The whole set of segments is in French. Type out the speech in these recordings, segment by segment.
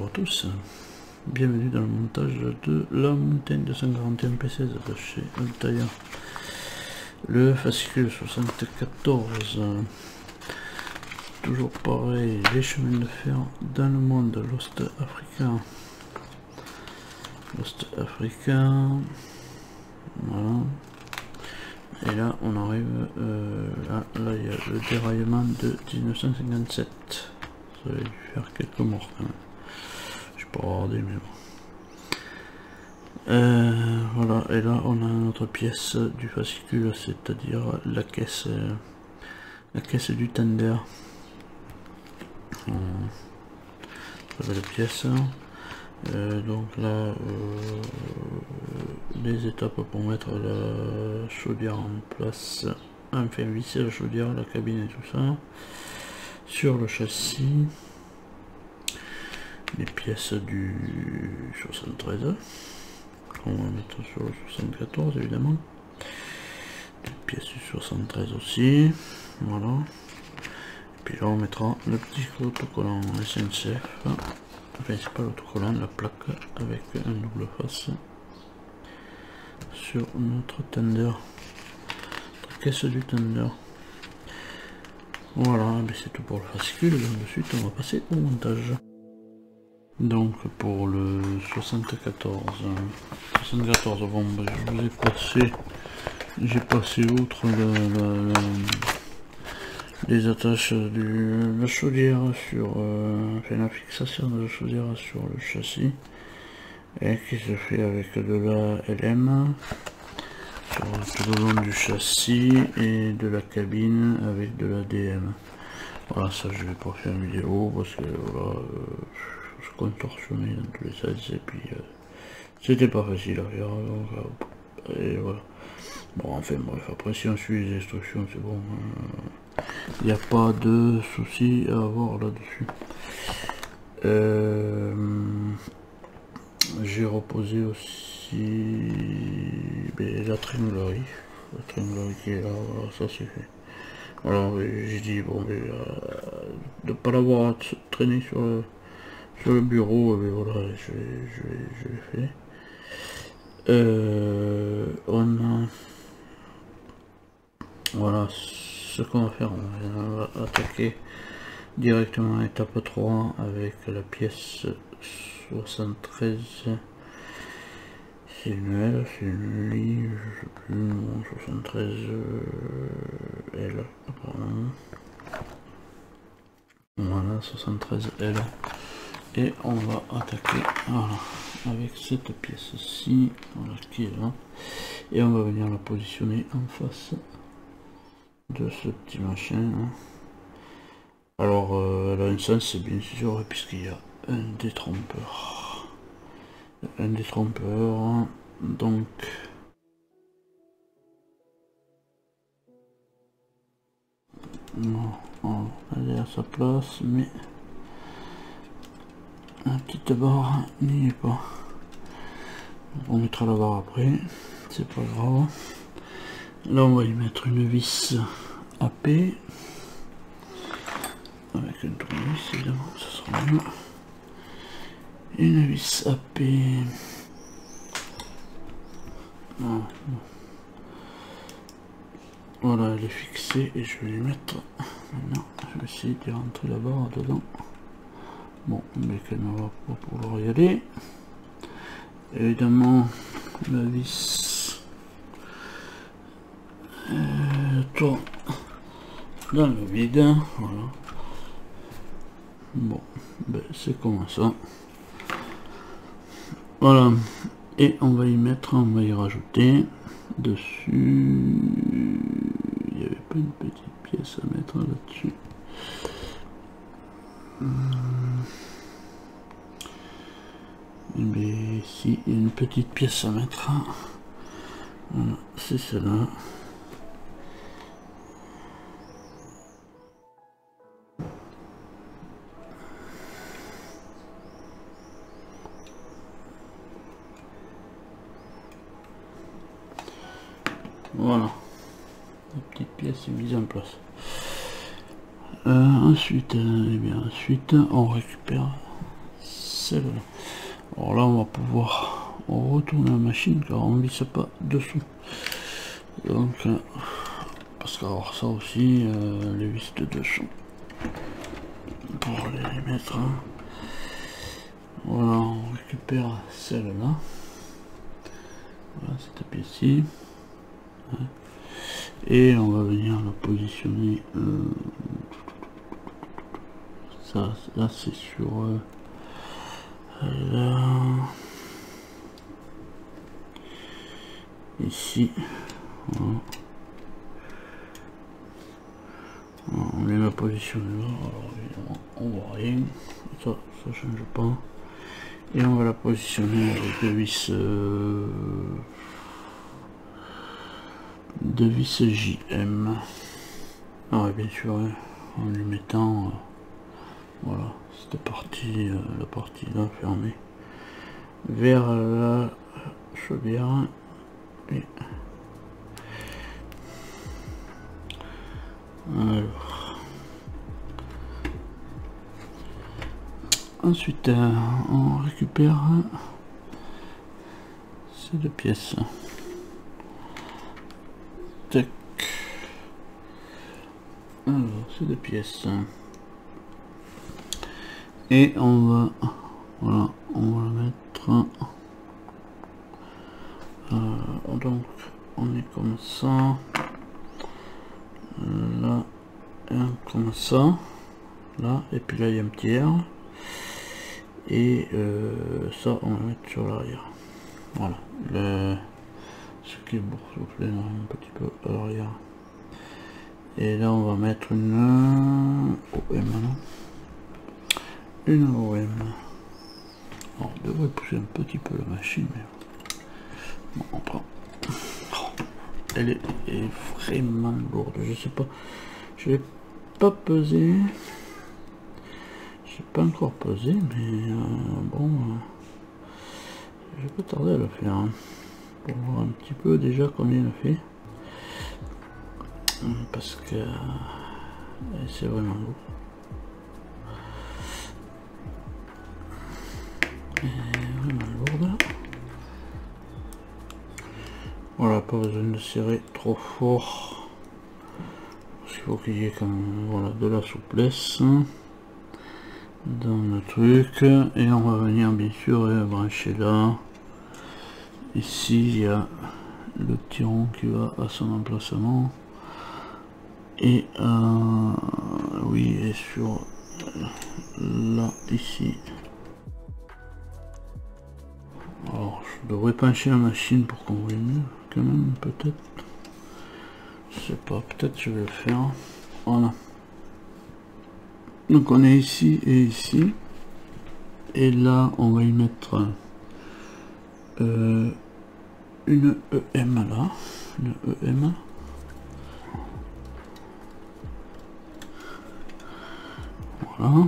Bonjour à tous, bienvenue dans le montage de la montagne de 141 P16 de chez Altaïa. Le fascicule 74, toujours pareil, les chemins de fer dans le monde, l'Ost africain. Voilà. Et là on arrive, là il y a le déraillement de 1957. Ça va lui faire quelques morts quand même. Je sais pas regarder mais bon. Voilà, et là on a notre pièce du fascicule, c'est-à-dire la caisse du tender. Voilà la pièce. Donc là, les étapes pour mettre la chaudière en place, enfin visser la chaudière, la cabine et tout ça. Sur le châssis, les pièces du 73 qu'on va mettre sur le 74 évidemment, les pièces du 73 aussi, voilà. Et puis là on mettra le petit autocollant SNCF, enfin c'est pas l'autocollant, la plaque avec un double face sur notre tender, notre caisse du tender. Voilà, c'est tout pour le fascicule, donc de suite on va passer au montage. Donc pour le 74, bon, je vous ai passé, j'ai passé outre les attaches de la chaudière sur, enfin la fixation de la chaudière sur le châssis, et qui se fait avec de la LM sur tout le long du châssis et de la cabine avec de la DM. Voilà, ça je vais pas faire une vidéo parce que voilà, je contorsionnais dans tous les sens et puis c'était pas facile à faire, donc, et voilà. Bon, enfin bref, après si on suit les instructions c'est bon, il n'y a pas de souci à avoir là-dessus. J'ai reposé aussi la tringlerie qui est là, voilà, ça c'est fait. Alors j'ai dit bon, de ne pas l'avoir traîné sur le bureau, mais voilà, je l'ai fait. On a, voilà ce qu'on va faire, on va attaquer directement à étape 3 avec la pièce 73. C'est une L, c'est une Li, je sais plus, non, 73 L apparemment. Voilà, 73 L. Et on va attaquer, voilà, avec cette pièce-ci, voilà, qui est là. Et on va venir la positionner en face de ce petit machin. Alors, elle a un sens, c'est bien sûr, puisqu'il y a un détrompeur. Donc non, elle est à sa place, mais la petite barre n'y est pas. On mettra la barre après, c'est pas grave. Là on va y mettre une vis AP avec un tournevis, évidemment, ça sera mieux. Une vis AP. Voilà, elle est fixée et je vais lui mettre. Maintenant, je vais essayer d'y rentrer la barre dedans. Bon, mais qu'elle ne va pas pouvoir y aller. Évidemment, la vis tourne dans le vide. Voilà. Bon, ben, c'est comme ça. Voilà, et on va y mettre, on va y rajouter dessus. Il n'y avait pas une petite pièce à mettre là-dessus. Mais si, il y a une petite pièce à mettre. Voilà, c'est celle-là. Voilà, la petite pièce est mise en place. Ensuite, on récupère celle-là. Alors là on va pouvoir retourner la machine car on ne visse pas dessous. Donc parce qu'avoir ça aussi, les vis de dessous. Pour les mettre. Voilà, on récupère celle-là. Voilà cette pièce-ci. Et on va venir la positionner. Ça, là c'est sur là, ici. Voilà. On les va positionner là. Alors évidemment on voit rien. Ça change pas. Et on va la positionner avec deux vis JM. Ah, et bien sûr, en lui mettant voilà cette partie, la partie là fermée vers la chaudière. Et alors ensuite on récupère ces deux pièces. Tac. Alors ces deux pièces et on va voilà on va la mettre donc on est comme ça là comme ça là et puis là il y a un tiers et ça on va mettre sur l'arrière. Voilà ce qui est boursouflé un petit peu à l'arrière. Et là on va mettre une OM. Une OM. Alors, on devrait pousser un petit peu la machine, mais bon, on prend. Oh, elle est vraiment lourde. Je sais pas. Je l'ai pas pesé. J'ai pas encore pesé, mais bon, je vais pas tarder à le faire. Hein, pour voir un petit peu déjà combien il a fait. Parce que c'est vraiment lourd. Vraiment lourde. Voilà, pas besoin de serrer trop fort. Parce qu'il faut qu'il y ait quand même voilà, de la souplesse dans le truc. Et on va venir bien sûr brancher là. Ici il y a le petit rond qui va à son emplacement. Et oui, et sur là ici. Alors je devrais pencher la machine pour qu'on voit mieux quand même, peut-être. Je sais pas, peut-être je vais le faire. Voilà. Donc on est ici et ici. Et là on va y mettre une EM là. Une EM. Voilà.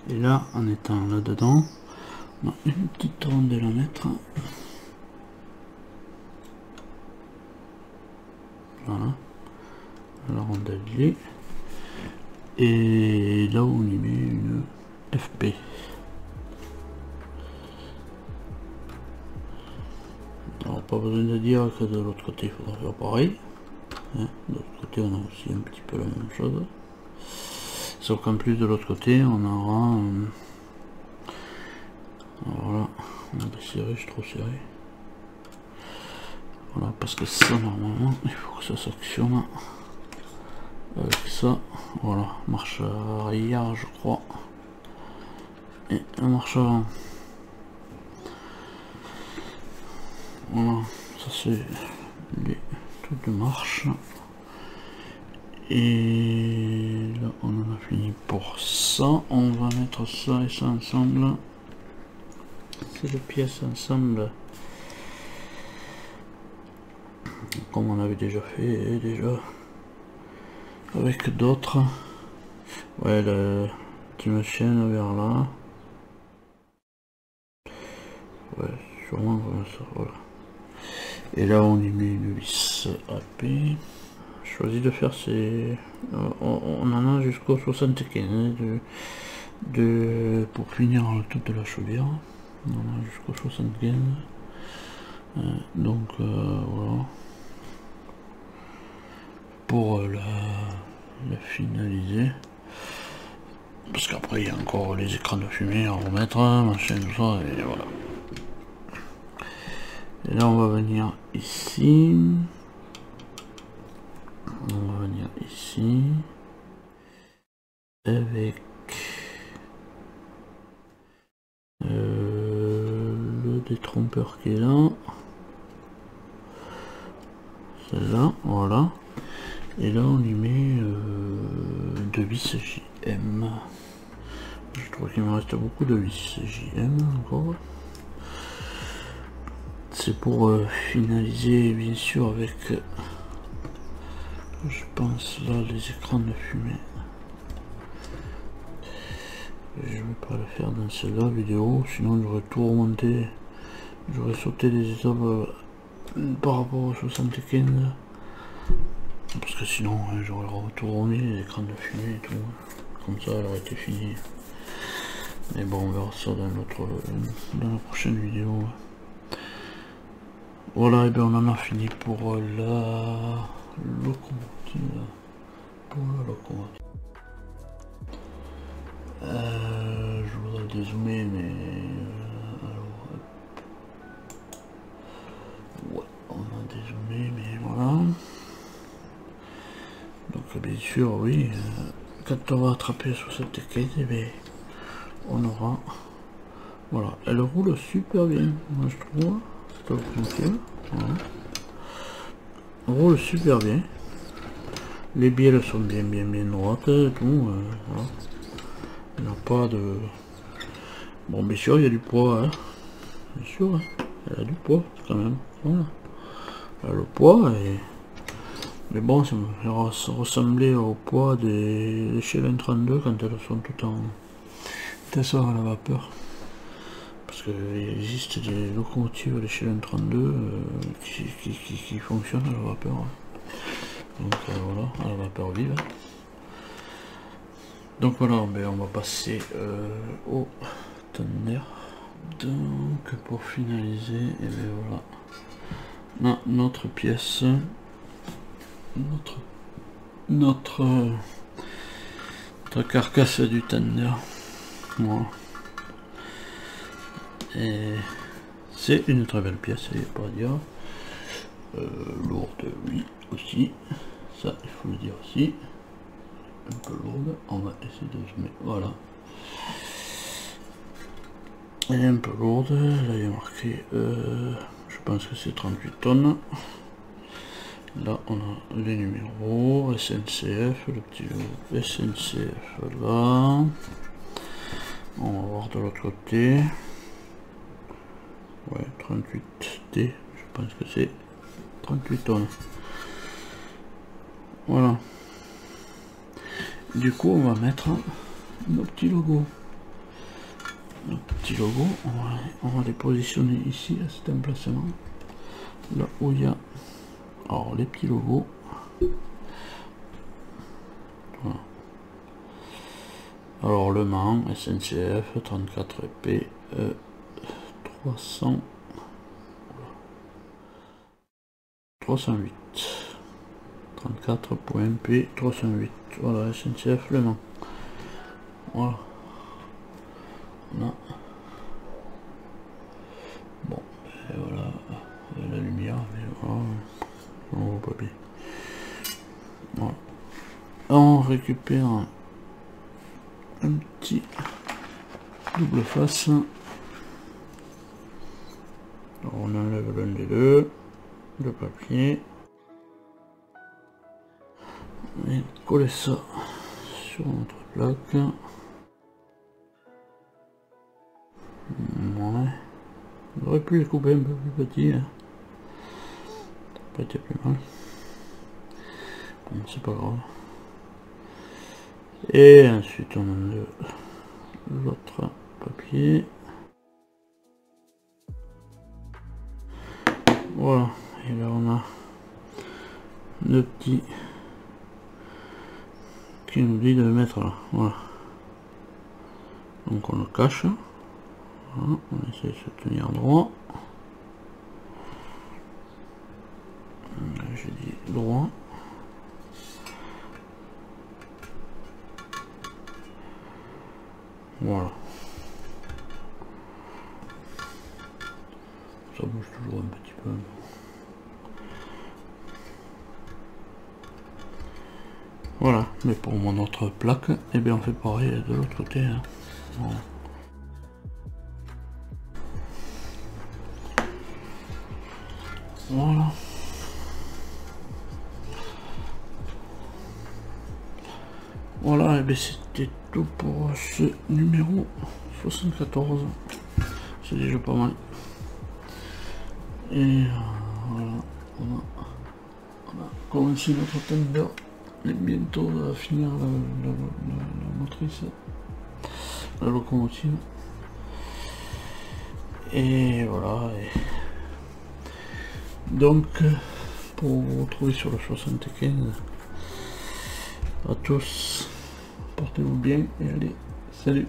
Et là en étant là dedans, on a une petite rondelle à mettre. Voilà. La rondelle est. Et là où on y met une FP. Alors pas besoin de dire que de l'autre côté il faudra faire pareil. Hein, de l'autre côté on a aussi un petit peu la même chose. Sauf qu'en plus de l'autre côté on aura voilà, on a serré, je suis trop serré. Voilà, parce que ça normalement il faut que ça s'actionne avec ça. Voilà, marche arrière je crois. Et la marche avant. Voilà, ça c'est les trucs de marche. Et là on en a fini pour ça. On va mettre ça et ça ensemble. Ces deux pièces ensemble. Comme on avait déjà fait avec d'autres. Ouais, tu me chaînes vers là. Ouais, sûrement comme ça, voilà. Et là on y met une vis AP. Choisis de faire ces... on en a jusqu'au 75 de pour finir toute la chaudière. On a jusqu'au 75. Donc voilà. Pour la finaliser. Parce qu'après il y a encore les écrans de fumée à remettre, machin, tout ça, et voilà. Et là on va venir ici. On va venir ici. Avec le détrompeur qui est là. Celle-là, voilà. Et là on y met 2 vis JM. Je trouve qu'il me reste beaucoup de vis JM encore. C'est pour finaliser bien sûr avec, je pense là, les écrans de fumée. Je vais pas le faire dans celle-là vidéo, sinon j'aurais tout remonté, j'aurais sauté des étapes par rapport au 75, parce que sinon j'aurais tout remis les écrans de fumée et tout, comme ça elle aurait été finie. Mais bon, on verra ça dans la prochaine vidéo. Voilà, et bien on en a fini pour la locomotive. Je voudrais dézoomer, mais alors, ouais, on a dézoomé, mais voilà. Donc bien sûr, oui, quand on va attraper sur cette quête, eh bien, on aura, voilà, elle roule super bien, moi je trouve, cette locomotive, voilà. Elle roule super bien. Les bielles sont bien droites et tout, voilà. Il n'y a pas de... Bon, bien sûr, il y a du poids, hein. Bien sûr, hein. Elle a du poids, quand même. Voilà. Elle a le poids, et... Mais bon, ça me fait ressembler au poids des Chélen 32 quand elles sont toutes en... Tessor à la vapeur. Parce qu'il existe des locomotives de Chélen 32 qui fonctionnent à la vapeur. Hein. Donc voilà, à la vapeur vive. Hein. Donc voilà, ben, on va passer au tonnerre. Donc pour finaliser, et bien voilà, notre pièce, notre carcasse du tonnerre. Voilà. Et c'est une très belle pièce, il n'y a pas à dire. Lourde, oui, aussi. Ça, il faut le dire aussi. Un peu lourde, on va essayer de zoomer, voilà. Elle est un peu lourde, là il y a marqué, je pense que c'est 38 tonnes. Là on a les numéros, SNCF, le petit logo SNCF là. On va voir de l'autre côté. Ouais, 38D, je pense que c'est 38 tonnes. Voilà. Du coup, on va mettre nos petits logos. Nos petits logos, on va les positionner ici à cet emplacement. Là où il y a alors les petits logos. Voilà. Alors Le Mans, SNCF, 34P, 308. 34.P 308. Voilà, SNCF Le Mans. Voilà. On a. Bon, et voilà. Il y a la lumière, mais voilà. On voit pas bien. Voilà. On récupère un petit double face. Alors on enlève l'un des deux. Le papier. Et coller ça sur notre plaque. Ouais. On aurait pu les couper un peu plus petits. Hein. Ça n'a pas été plus mal. Bon, c'est pas grave. Et ensuite on enlève l'autre papier. Voilà. Et là on a le petit qui nous dit de le mettre là. Voilà. Donc on le cache. Voilà, on essaie de se tenir droit. J'ai dit droit. Voilà. Ça bouge toujours un petit peu. Voilà, mais pour mon autre plaque, eh bien on fait pareil de l'autre côté. Hein. Voilà. Voilà. Voilà, et bien c'était tout pour ce numéro 74. C'est déjà pas mal. Et voilà, on a commencé notre tender. Et bientôt on va finir la motrice, la locomotive. Et voilà. Donc, pour vous retrouver sur le 75, à tous, portez-vous bien et allez, salut!